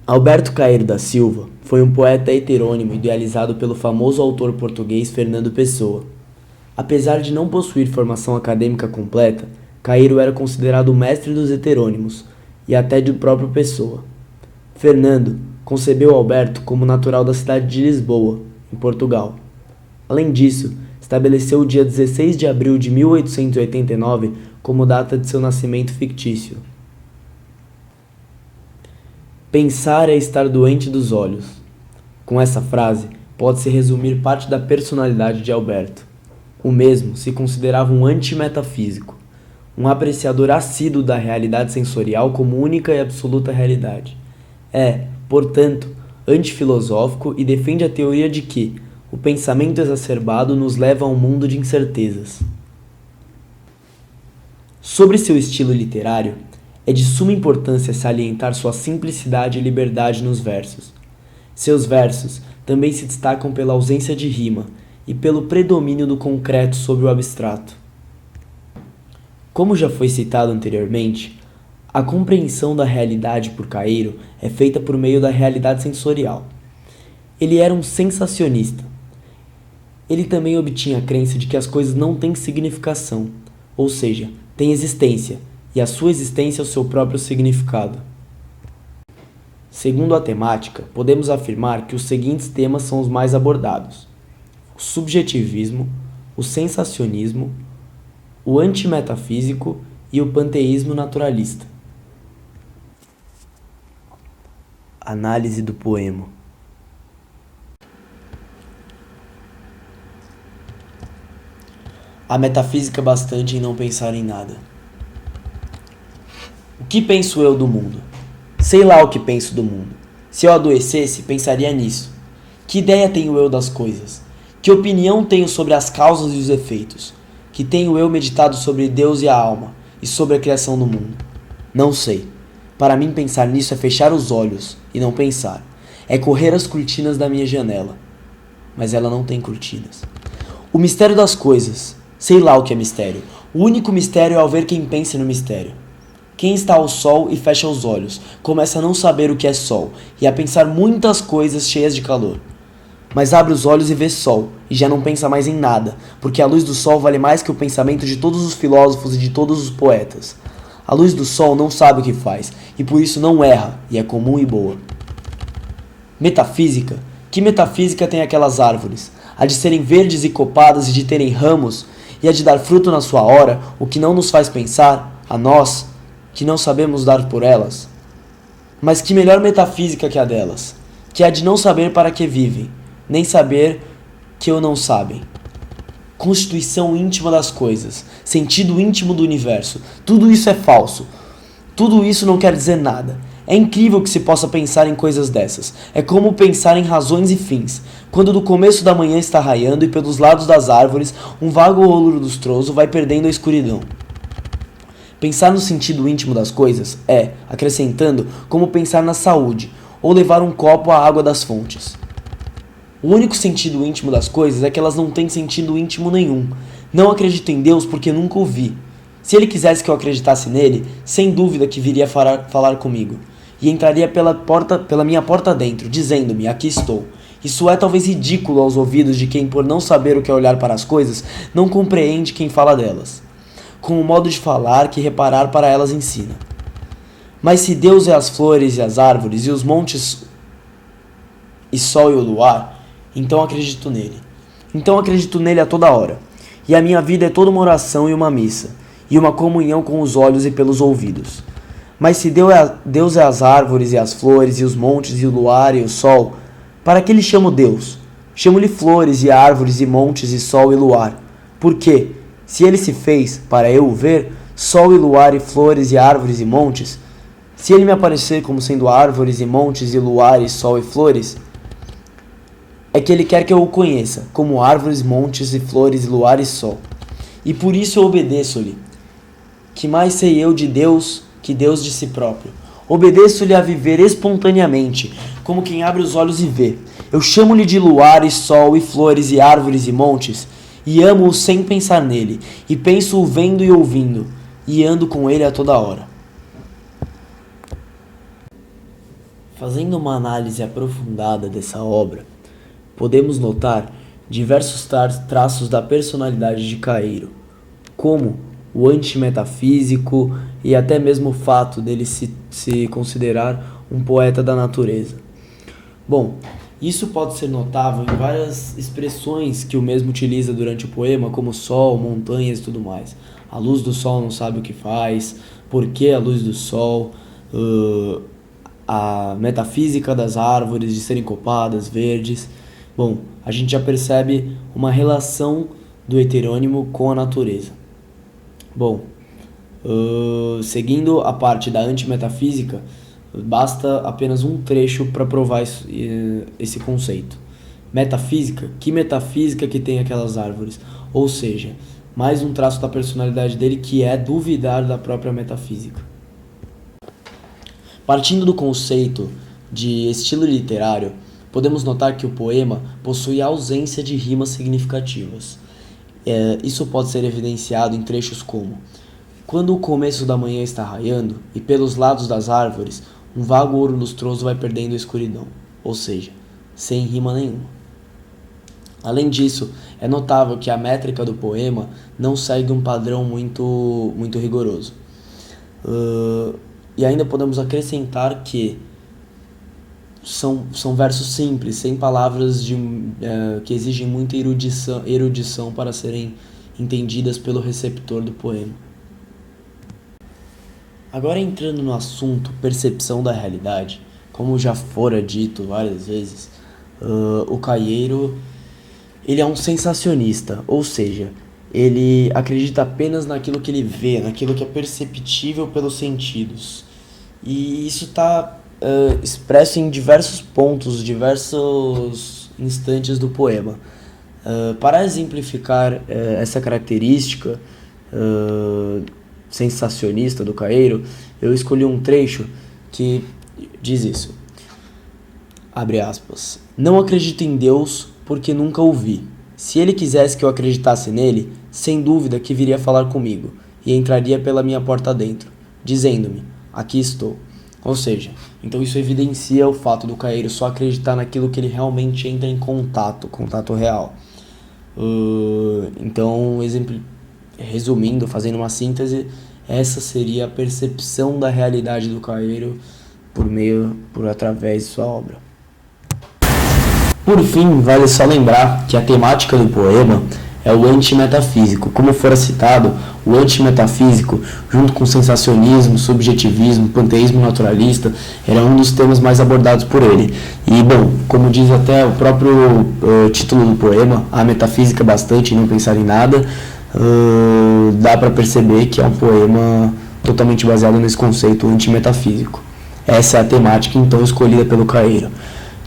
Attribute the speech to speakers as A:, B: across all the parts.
A: Alberto Caeiro da Silva foi um poeta heterônimo idealizado pelo famoso autor português Fernando Pessoa. Apesar de não possuir formação acadêmica completa, Caeiro era considerado o mestre dos heterônimos e até do próprio Pessoa. Fernando concebeu Alberto como natural da cidade de Lisboa, em Portugal. Além disso, estabeleceu o dia 16 de abril de 1889 como data de seu nascimento fictício. Pensar é estar doente dos olhos. Com essa frase, pode-se resumir parte da personalidade de Alberto. O mesmo se considerava um antimetafísico, um apreciador assíduo da realidade sensorial como única e absoluta realidade. É, portanto, antifilosófico e defende a teoria de que o pensamento exacerbado nos leva a um mundo de incertezas. Sobre seu estilo literário, é de suma importância salientar sua simplicidade e liberdade nos versos. Seus versos também se destacam pela ausência de rima e pelo predomínio do concreto sobre o abstrato. Como já foi citado anteriormente, a compreensão da realidade por Caeiro é feita por meio da realidade sensorial. Ele era um sensacionista. Ele também obtinha a crença de que as coisas não têm significação, ou seja, têm existência, e a sua existência é o seu próprio significado. Segundo a temática, podemos afirmar que os seguintes temas são os mais abordados: o subjetivismo, o sensacionismo, o antimetafísico e o panteísmo naturalista. Análise do poema. A metafísica bastante em não pensar em nada. O que penso eu do mundo? Sei lá o que penso do mundo. Se eu adoecesse, pensaria nisso. Que ideia tenho eu das coisas? Que opinião tenho sobre as causas e os efeitos? Que tenho eu meditado sobre Deus e a alma, e sobre a criação do mundo? Não sei. Para mim pensar nisso é fechar os olhos e não pensar. É correr as cortinas da minha janela. Mas ela não tem cortinas. O mistério das coisas. Sei lá o que é mistério. O único mistério é ao ver quem pensa no mistério. Quem está ao sol e fecha os olhos, começa a não saber o que é sol e a pensar muitas coisas cheias de calor. Mas abre os olhos e vê sol, e já não pensa mais em nada, porque a luz do sol vale mais que o pensamento de todos os filósofos e de todos os poetas. A luz do sol não sabe o que faz, e por isso não erra, e é comum e boa. Metafísica? Que metafísica tem aquelas árvores? A de serem verdes e copadas e de terem ramos, e a de dar fruto na sua hora, o que não nos faz pensar, a nós, que não sabemos dar por elas? Mas que melhor metafísica que a delas, que é a de não saber para que vivem, nem saber que o não sabem. Constituição íntima das coisas, sentido íntimo do universo, tudo isso é falso. Tudo isso não quer dizer nada. É incrível que se possa pensar em coisas dessas. É como pensar em razões e fins, quando do começo da manhã está raiando e pelos lados das árvores um vago rolo lustroso vai perdendo a escuridão. Pensar no sentido íntimo das coisas é, acrescentando, como pensar na saúde, ou levar um copo à água das fontes. O único sentido íntimo das coisas é que elas não têm sentido íntimo nenhum. Não acredito em Deus porque nunca o vi. Se ele quisesse que eu acreditasse nele, sem dúvida que viria falar comigo. E entraria pela minha porta dentro, dizendo-me, aqui estou. Isso é talvez ridículo aos ouvidos de quem, por não saber o que é olhar para as coisas, não compreende quem fala delas, com o modo de falar que reparar para elas ensina. Mas se Deus é as flores e as árvores, e os montes, e sol e o luar, então acredito nele. Então acredito nele a toda hora. E a minha vida é toda uma oração e uma missa, e uma comunhão com os olhos e pelos ouvidos. Mas se Deus é as árvores e as flores, e os montes e o luar e o sol, para que lhe chamo Deus? Chamo-lhe flores e árvores e montes e sol e luar. Por quê? Se ele se fez, para eu o ver, sol e luar e flores e árvores e montes, se ele me aparecer como sendo árvores e montes e luar e sol e flores, é que ele quer que eu o conheça, como árvores, montes e flores, luar e sol. E por isso eu obedeço-lhe. Que mais sei eu de Deus que Deus de si próprio? Obedeço-lhe a viver espontaneamente, como quem abre os olhos e vê. Eu chamo-lhe de luar e sol e flores e árvores e montes, e amo-o sem pensar nele, e penso-o vendo e ouvindo, e ando com ele a toda hora. Fazendo uma análise aprofundada dessa obra, podemos notar diversos traços da personalidade de Caeiro, como o antimetafísico e até mesmo o fato dele se considerar um poeta da natureza. Bom, isso pode ser notável em várias expressões que o mesmo utiliza durante o poema, como sol, montanhas e tudo mais. A luz do sol não sabe o que faz, por que a luz do sol, a metafísica das árvores de serem copadas, verdes. Bom, a gente já percebe uma relação do heterônimo com a natureza. Bom, seguindo a parte da antimetafísica, basta apenas um trecho para provar esse conceito. Metafísica? Que metafísica que tem aquelas árvores? Ou seja, mais um traço da personalidade dele que é duvidar da própria metafísica. Partindo do conceito de estilo literário, podemos notar que o poema possui ausência de rimas significativas. Isso pode ser evidenciado em trechos como: quando o começo da manhã está raiando e pelos lados das árvores um vago ouro lustroso vai perdendo a escuridão, ou seja, sem rima nenhuma. Além disso, é notável que a métrica do poema não segue um padrão muito rigoroso. E ainda podemos acrescentar que são versos simples, sem palavras que exigem muita erudição para serem entendidas pelo receptor do poema. Agora, entrando no assunto percepção da realidade, como já fora dito várias vezes, o Caeiro ele é um sensacionista, ou seja, ele acredita apenas naquilo que ele vê, naquilo que é perceptível pelos sentidos. E isso está expresso em diversos pontos, diversos instantes do poema. Para exemplificar essa característica sensacionista do Caeiro, eu escolhi um trecho que diz isso. Abre aspas. Não acredito em Deus porque nunca o vi. Se ele quisesse que eu acreditasse nele, sem dúvida que viria falar comigo e entraria pela minha porta dentro, dizendo-me, aqui estou. Ou seja, então isso evidencia o fato do Caeiro só acreditar naquilo que ele realmente entra em contato real. Então, resumindo, fazendo uma síntese, essa seria a percepção da realidade do Caeiro através de sua obra. Por fim, vale só lembrar que a temática do poema é o antimetafísico. Como fora citado, o antimetafísico, junto com sensacionismo, subjetivismo, panteísmo naturalista, era um dos temas mais abordados por ele. E, bom, como diz até o próprio título do poema, a metafísica bastante e não pensar em nada, dá para perceber que é um poema totalmente baseado nesse conceito antimetafísico. Essa é a temática, então, escolhida pelo Caeiro,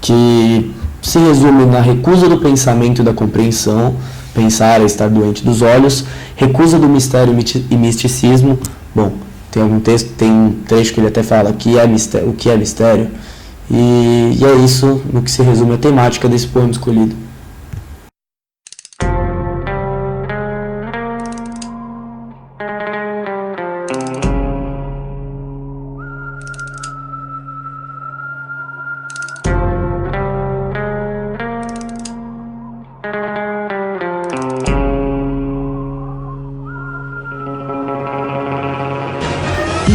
A: que se resume na recusa do pensamento e da compreensão. Pensar é estar doente dos olhos, recusa do mistério e misticismo. Bom, tem um trecho que ele até fala o que é mistério, e é isso no que se resume a temática desse poema escolhido.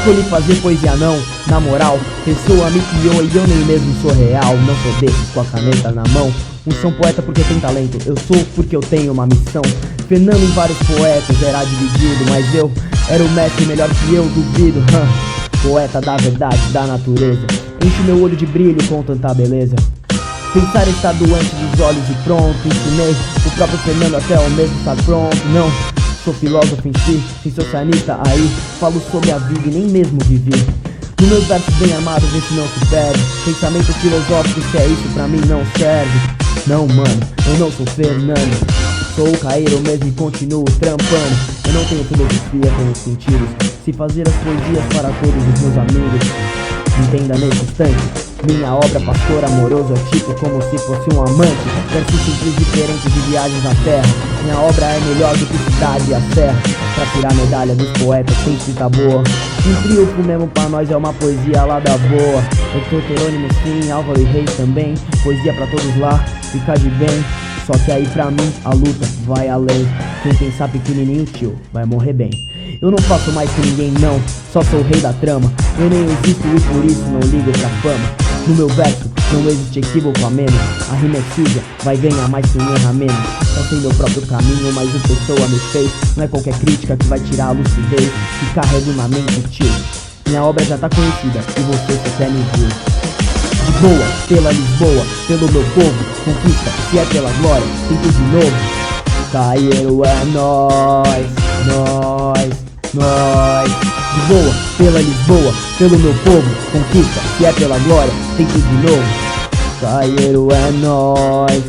B: Escolhi fazer poesia não, na moral, pessoa me criou e eu nem mesmo sou real. Não sou desses com a caneta na mão. Sou poeta porque tem talento, eu sou porque eu tenho uma missão. Fernando em vários poetas era dividido, mas eu era o mestre melhor que eu, duvido. Poeta da verdade, da natureza, enche meu olho de brilho com tanta beleza. Pensar está doente dos olhos e pronto, ensinei o próprio Fernando até o mesmo estar pronto. Não sou filósofo em si, sensacionista aí, falo sobre a vida e nem mesmo vivi. No meus versos bem armados, esse não se perde. Pensamento filosófico, se é isso pra mim não serve. Não mano, eu não sou Fernando, sou o Caeiro mesmo e continuo trampando. Eu não tenho filosofia, tenho sentidos. Se fazer as poesias para todos os meus amigos. entenda nesse instante. Minha obra, pastor amoroso, é tipo como se fosse um amante. Versos simples diferentes de viagens na terra. Minha obra é melhor do que cidade e a serra. Pra tirar medalha dos poetas sem escrita boa. Um triunfo mesmo pra nós é uma poesia lá da boa. Eu tô Terônimo sim, Álvaro e Reis também. Poesia pra todos lá, fica de bem. Só que aí pra mim a luta vai além. Quem pensar pequenininho, tio, vai morrer bem. Eu não faço mais que ninguém não, só sou o rei da trama. Eu nem existo e por isso não ligo pra fama. No meu verso não existe equívoco a menos. A rima é suja, vai ganhar mais quem erra menos. Tracei meu próprio caminho, mas o pessoa me fez. Não é qualquer crítica que vai tirar a lucidez que carrego na mente, tio. Minha obra já tá conhecida e você só quer me ver. De boa, pela Lisboa, pelo meu povo. Conquista, se é pela glória, tento de novo. Caieiro é nós, nós. De boa, pela Lisboa, pelo meu povo. Conquista, se é pela glória, tento de novo. Caieiro é nós.